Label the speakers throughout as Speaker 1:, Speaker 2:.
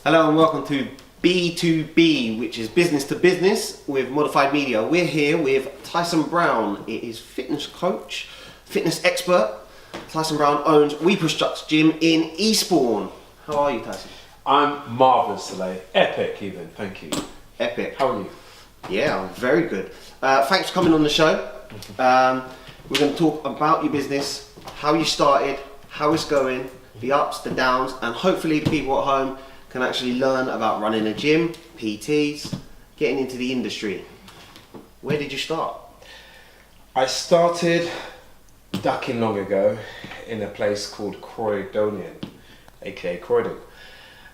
Speaker 1: Hello and welcome to B2B, which is business to business with modified media. We're here with Tyson Brown. It is fitness coach, fitness expert. Tyson Brown owns We Push Ducks Gym in Eastbourne. How are you, Tyson?
Speaker 2: I'm marvellous today. Epic even, thank you.
Speaker 1: Epic.
Speaker 2: How are you?
Speaker 1: Yeah, I'm very good. Thanks for coming on the show. We're going to talk about your business, how you started, how it's going, the ups, the downs, and hopefully the people at home can actually learn about running a gym, PTs, getting into the industry. Where did you start?
Speaker 2: I started ducking long ago in a place called Croydonian, aka Croydon.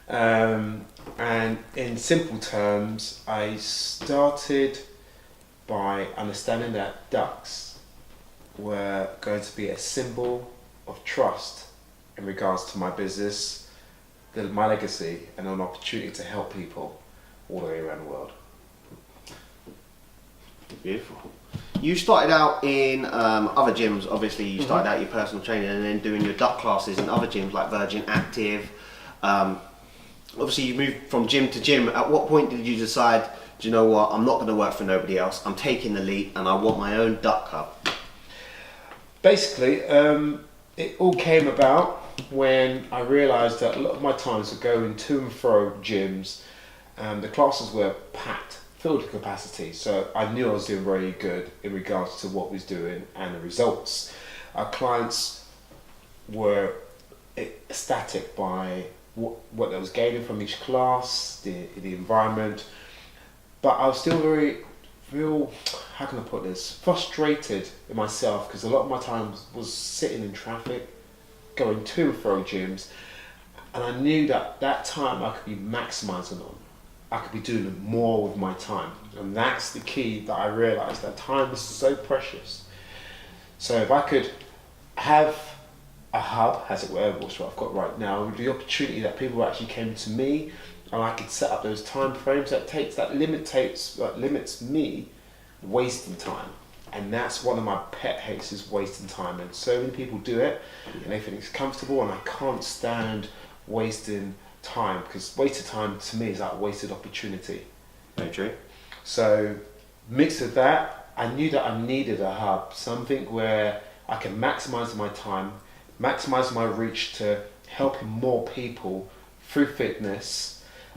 Speaker 2: And in simple terms, I started by understanding that ducks were going to be a symbol of trust in regards to my business, my legacy, and an opportunity to help people all the way around the world.
Speaker 1: Beautiful. You started out in other gyms, obviously. You started out your personal training and then doing your duck classes in other gyms like Virgin Active. Obviously you moved from gym to gym. At what point did you decide, do you know what, I'm not going to work for nobody else, I'm taking the leap and I want my own duck hub?
Speaker 2: Basically, it all came about when I realised that a lot of my times were going to and fro gyms, and the classes were packed, filled to capacity. So I knew I was doing very good in regards to what we was doing and the results. Our clients were ecstatic by what they was gaining from each class, the environment, but I was still how can I put this, frustrated in myself, because a lot of my time was sitting in traffic, going to and fro gyms, and I knew that time I could be maximising on. I could be doing more with my time, and that's the key that I realised, that time is so precious. So if I could have a hub, as it were, which I've got right now, the opportunity that people actually came to me, and I could set up those time frames that limits me wasting time. And that's one of my pet hates, is wasting time. And so many people do it and they think it's comfortable, and I can't stand wasting time, because wasted time to me is like wasted opportunity.
Speaker 1: Very true.
Speaker 2: So mixed with that, I knew that I needed a hub, something where I can maximize my time, maximize my reach to helping more people through fitness.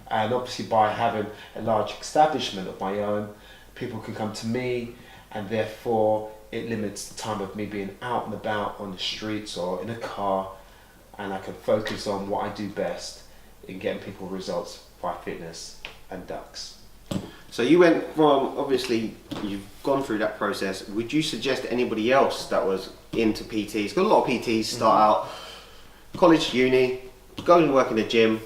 Speaker 2: And obviously by having a large establishment of my own, people can come to me, and therefore it limits the time of me being out and about on the streets or in a car, and I can focus on what I do best in getting people results by fitness and ducks.
Speaker 1: So you went from, obviously you've gone through that process. Would you suggest to anybody else that was into PTs, because a lot of PTs start out college, uni, go and work in a gym,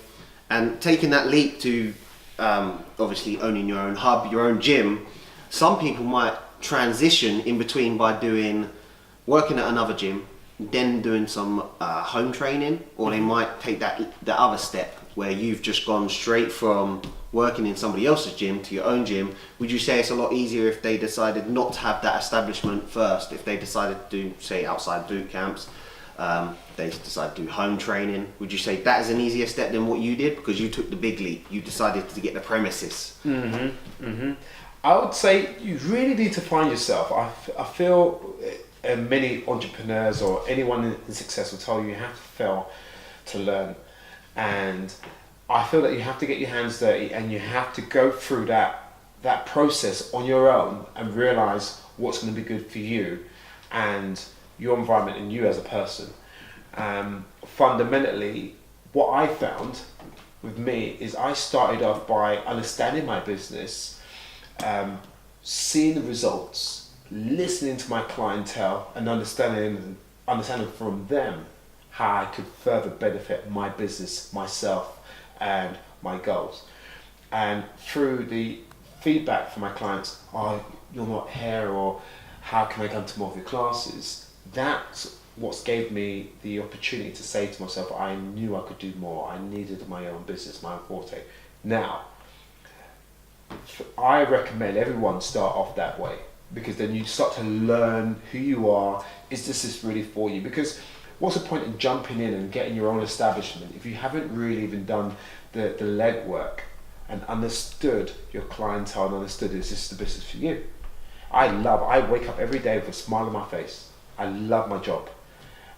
Speaker 1: and taking that leap to obviously owning your own hub, your own gym, some people might transition in between by working at another gym, then doing some home training, or they might take the other step where you've just gone straight from working in somebody else's gym to your own gym. Would you say it's a lot easier if they decided not to have that establishment first, if they decided to do, say, outside boot camps, they decide to do home training? Would you say that is an easier step than what you did, because you took the big leap, you decided to get the premises?
Speaker 2: I would say you really need to find yourself. I feel many entrepreneurs or anyone in success will tell you have to fail to learn, and I feel that you have to get your hands dirty and you have to go through that process on your own and realise what's going to be good for you and your environment and you as a person. Fundamentally, what I found with me is I started off by understanding my business, seeing the results, listening to my clientele, and understanding from them how I could further benefit my business, myself, and my goals. And through the feedback from my clients, oh, you're not here, or how can I come to more of your classes? That's what gave me the opportunity to say to myself, I knew I could do more. I needed my own business, my own forte. Now, I recommend everyone start off that way, because then you start to learn who you are. Is this really for you? Because what's the point in jumping in and getting your own establishment if you haven't really even done the legwork and understood your clientele and understood is this the business for you. I wake up every day with a smile on my face. I love my job.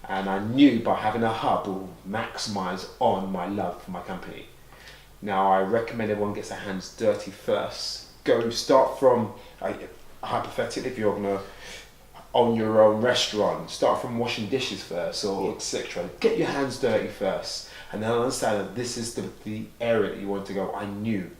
Speaker 2: And I knew by having a hub will maximize on my love for my company. Now I recommend everyone gets their hands dirty first. Start from, hypothetically, if you're gonna own your own restaurant, start from washing dishes first or etc. Get your hands dirty first and then understand that this is the area that you want to go. I knew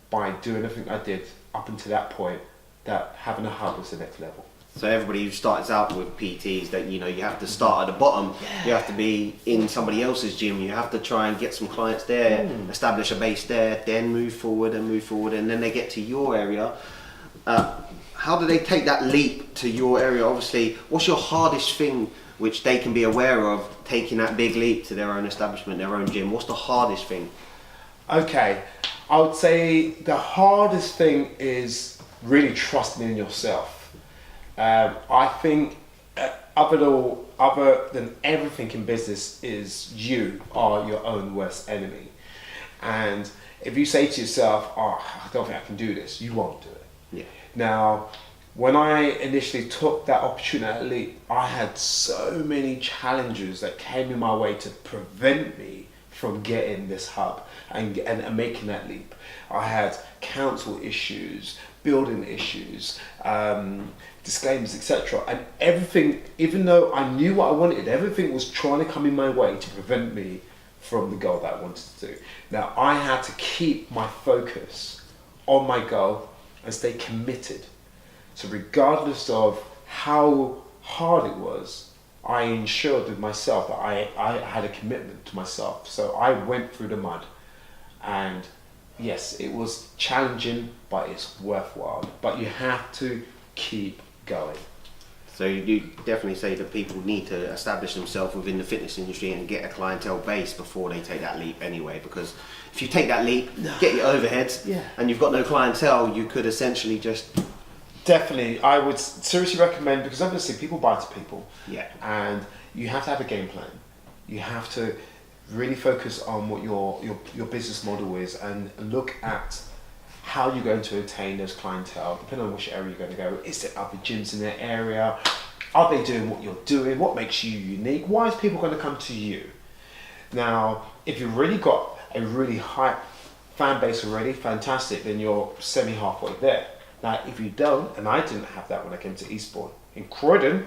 Speaker 2: by doing everything I did up until that point that having a hub was the next level.
Speaker 1: So everybody who starts out with PTs, that you have to start at the bottom. You have to be in somebody else's gym. You have to try and get some clients there, establish a base there, then move forward, and then they get to your area. How do they take that leap to your area? Obviously, what's your hardest thing which they can be aware of taking that big leap to their own establishment, their own gym? What's the hardest thing?
Speaker 2: Okay, I would say the hardest thing is really trusting in yourself. I think other than everything in business is you are your own worst enemy. And if you say to yourself, oh, I don't think I can do this, you won't do it.
Speaker 1: Yeah.
Speaker 2: Now, when I initially took that opportunity, I had so many challenges that came in my way to prevent me from getting this hub and making that leap. I had council issues, building issues, disclaimers, etc. And everything, even though I knew what I wanted, everything was trying to come in my way to prevent me from the goal that I wanted to do. Now, I had to keep my focus on my goal and stay committed. So regardless of how hard it was, I ensured with myself that I had a commitment to myself. So I went through the mud, and yes, it was challenging, but it's worthwhile. But you have to keep going.
Speaker 1: So you definitely say that people need to establish themselves within the fitness industry and get a clientele base before they take that leap anyway, because if you take that leap, get your overheads, and you've got no clientele, you could essentially just...
Speaker 2: Definitely, I would seriously recommend, because obviously people buy to people, and you have to have a game plan. You have to really focus on what your business model is and look at how you're going to attain those clientele, depending on which area you're going to go. Is there other gyms in that area? Are they doing what you're doing? What makes you unique? Why is people going to come to you? Now, if you've really got a really high fan base already, fantastic, then you're semi-halfway there. Now, if you don't, and I didn't have that when I came to Eastbourne, in Croydon,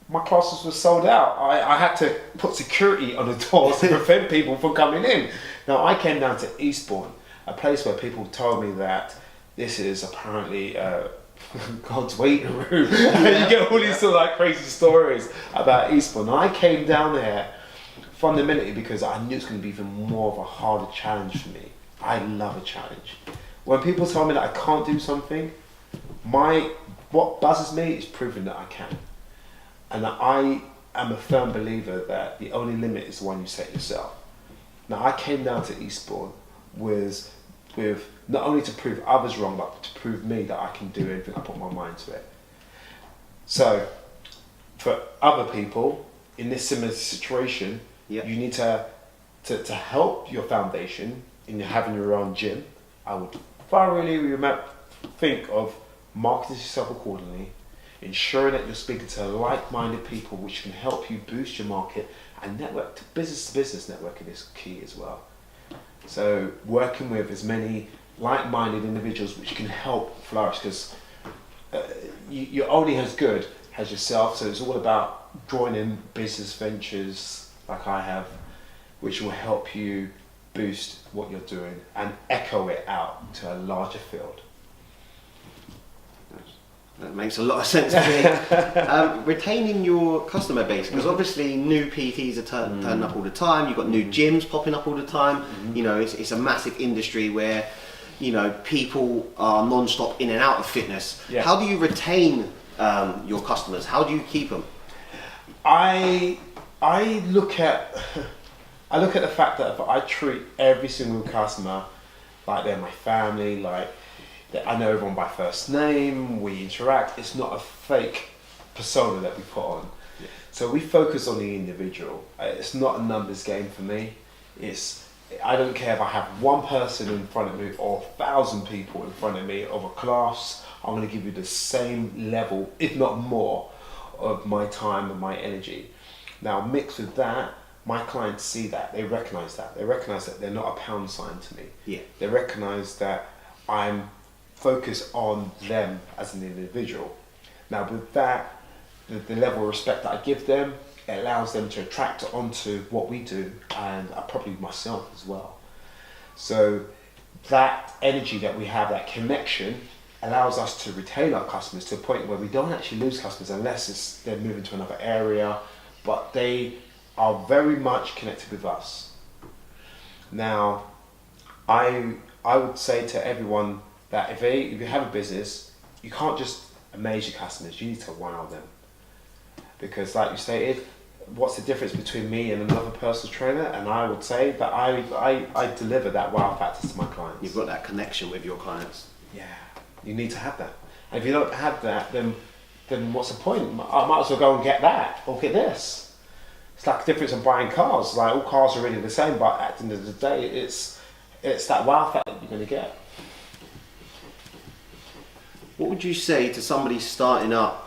Speaker 2: my classes were sold out. I had to put security on the doors to prevent people from coming in. Now, I came down to Eastbourne, a place where people told me that this is apparently God's waiting room. You get all these sort of like crazy stories about Eastbourne. I came down there fundamentally because I knew it was going to be even more of a harder challenge for me. I love a challenge. When people tell me that I can't do something, what buzzes me is proving that I can. And I am a firm believer that the only limit is the one you set yourself. Now, I came down to Eastbourne with not only to prove others wrong, but to prove me that I can do anything I put my mind to it. So, for other people in this similar situation, you need to help your foundation in having your own gym. I would thoroughly think of marketing yourself accordingly, ensuring that you're speaking to like-minded people which can help you boost your market, and network to business networking is key as well. So working with as many like-minded individuals which can help flourish, because you're only as good as yourself. So it's all about joining business ventures like I have, which will help you boost what you're doing and echo it out to a larger field.
Speaker 1: That makes a lot of sense to me. Retaining your customer base, because obviously new PTs are turning up all the time. You've got new gyms popping up all the time. You know, it's a massive industry where, you know, people are non-stop in and out of fitness. How do you retain your customers? How do you keep them?
Speaker 2: I look at the fact that if I treat every single customer like they're my family, like I know everyone by first name, we interact, it's not a fake persona that we put on. So we focus on the individual. It's not a numbers game for me. It's I don't care if I have one person in front of me or 1,000 people in front of me of a class. I'm going to give you the same level, if not more, of my time and my energy. Now, mixed with that, my clients see that. They recognize that. They recognize that they're not a pound sign to me.
Speaker 1: Yeah.
Speaker 2: They recognize that I'm focused on them as an individual. Now, with that, the level of respect that I give them, it allows them to attract onto what we do, and probably myself as well. So that energy that we have, that connection, allows us to retain our customers to a point where we don't actually lose customers unless they're moving to another area, but they are very much connected with us. Now, I would say to everyone that if you have a business, you can't just amaze your customers, you need to wow them. Because like you stated, what's the difference between me and another personal trainer? And I would say that I deliver that wow factor to my clients.
Speaker 1: You've got that connection with your clients.
Speaker 2: Yeah, you need to have that. And if you don't have that, then what's the point? I might as well go and get that or get this. It's like the difference in buying cars. Like all cars are really the same, but at the end of the day, it's that wow factor that you're going to get.
Speaker 1: What would you say to somebody starting up?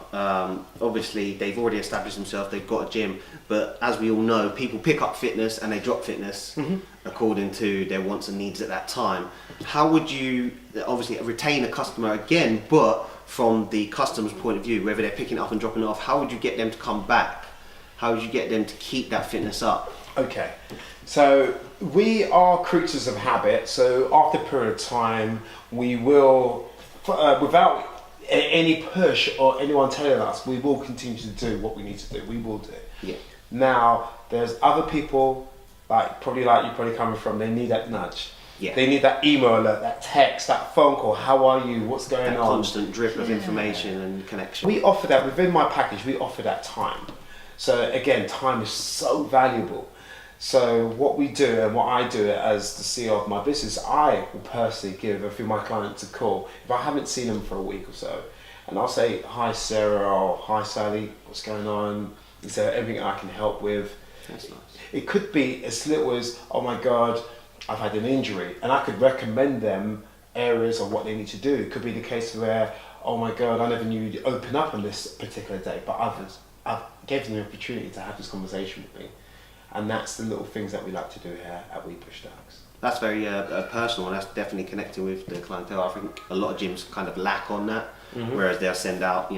Speaker 1: Obviously, they've already established themselves, they've got a gym, but as we all know, people pick up fitness and they drop fitness according to their wants and needs at that time. How would you obviously retain a customer again, but from the customer's point of view, whether they're picking it up and dropping it off, how would you get them to come back? How would you get them to keep that fitness up?
Speaker 2: Okay, so we are creatures of habit, so after a period of time, we will, without any push or anyone telling us, we will continue to do what we need to do. We will do it.
Speaker 1: Yeah.
Speaker 2: Now, there's other people, probably you're probably coming from, they need that nudge.
Speaker 1: Yeah.
Speaker 2: They need that email alert, that text, that phone call. How are you? What's going
Speaker 1: That
Speaker 2: on?
Speaker 1: constant drip of information and connection.
Speaker 2: We offer that within my package. We offer that time. So again, time is so valuable. So what we do and what I do as the CEO of my business, I will personally give a few of my clients a call if I haven't seen them for a week or so, and I'll say, "Hi Sarah," or "Hi Sally, what's going on? Is there anything I can help with?"
Speaker 1: That's nice.
Speaker 2: It could be as little as, "Oh my God, I've had an injury," and I could recommend them areas of what they need to do. It could be the case where, "Oh my God, I never knew you'd open up on this particular day," but I've gave them the opportunity to have this conversation with me. And that's the little things that we like to do here at We Push Ducks.
Speaker 1: That's very personal, and that's definitely connecting with the clientele. I think a lot of gyms kind of lack on that, whereas they'll send out,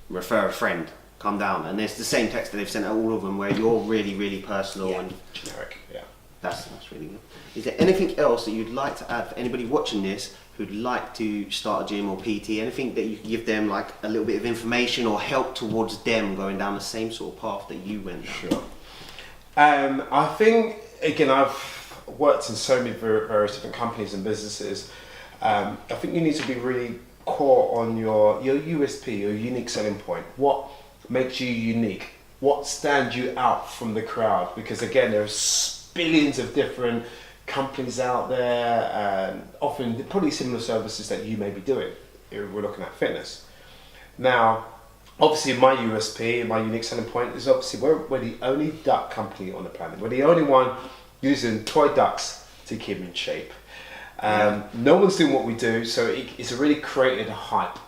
Speaker 1: refer a friend, come down, and it's the same text that they've sent out all of them, where you're really, really personal and
Speaker 2: generic. Yeah.
Speaker 1: That's really good. Is there anything else that you'd like to add for anybody watching this who'd like to start a gym or PT? Anything that you can give them, like a little bit of information or help towards them going down the same sort of path that you went down?
Speaker 2: Sure. I think, again, I've worked in so many various different companies and businesses. I think you need to be really core on your USP, your unique selling point. What makes you unique? What stands you out from the crowd? Because again, there's billions of different companies out there, and often probably similar services that you may be doing if we're looking at fitness. Now, obviously my USP, my unique selling point is obviously we're the only duck company on the planet. We're the only one using toy ducks to keep in shape. No one's doing what we do, so it's really created a hype.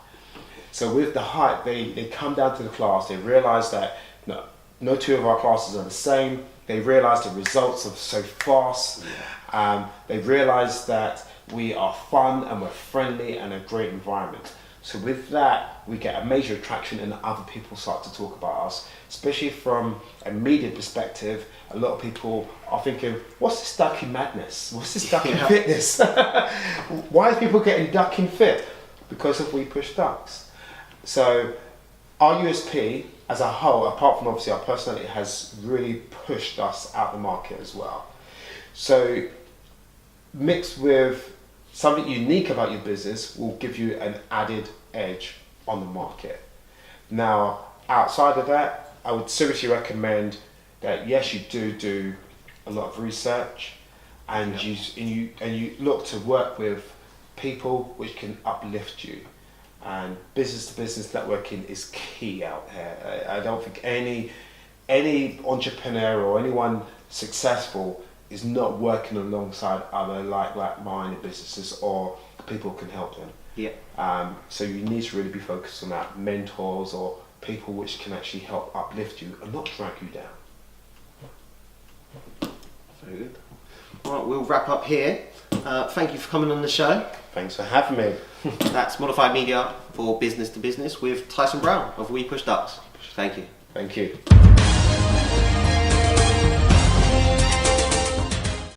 Speaker 2: So with the hype, they come down to the class, they realise that no two of our classes are the same. They realise the results are so fast. They realise that we are fun and we're friendly and a great environment. So with that, we get a major attraction and other people start to talk about us, especially from a media perspective. A lot of people are thinking, what's this ducking madness? What's this ducking fitness? Why is people getting ducking fit? Because of We Push Ducks. So our USP as a whole, apart from obviously our personality, has really pushed us out the market as well. So mixed with something unique about your business will give you an added edge on the market. Now, outside of that, I would seriously recommend that yes, you do a lot of research, and you look to work with people which can uplift you. And business to business networking is key out here. I don't think any entrepreneur or anyone successful is not working alongside other like-minded businesses or people who can help them.
Speaker 1: Yeah.
Speaker 2: So you need to really be focused on that, mentors or people which can actually help uplift you and not drag you down.
Speaker 1: Very good. All right, we'll wrap up here. Thank you for coming on the show.
Speaker 2: Thanks for having me.
Speaker 1: That's Modified Media for Business to Business with Tyson Brown of We Push Ducks. Thank you.
Speaker 2: Thank you.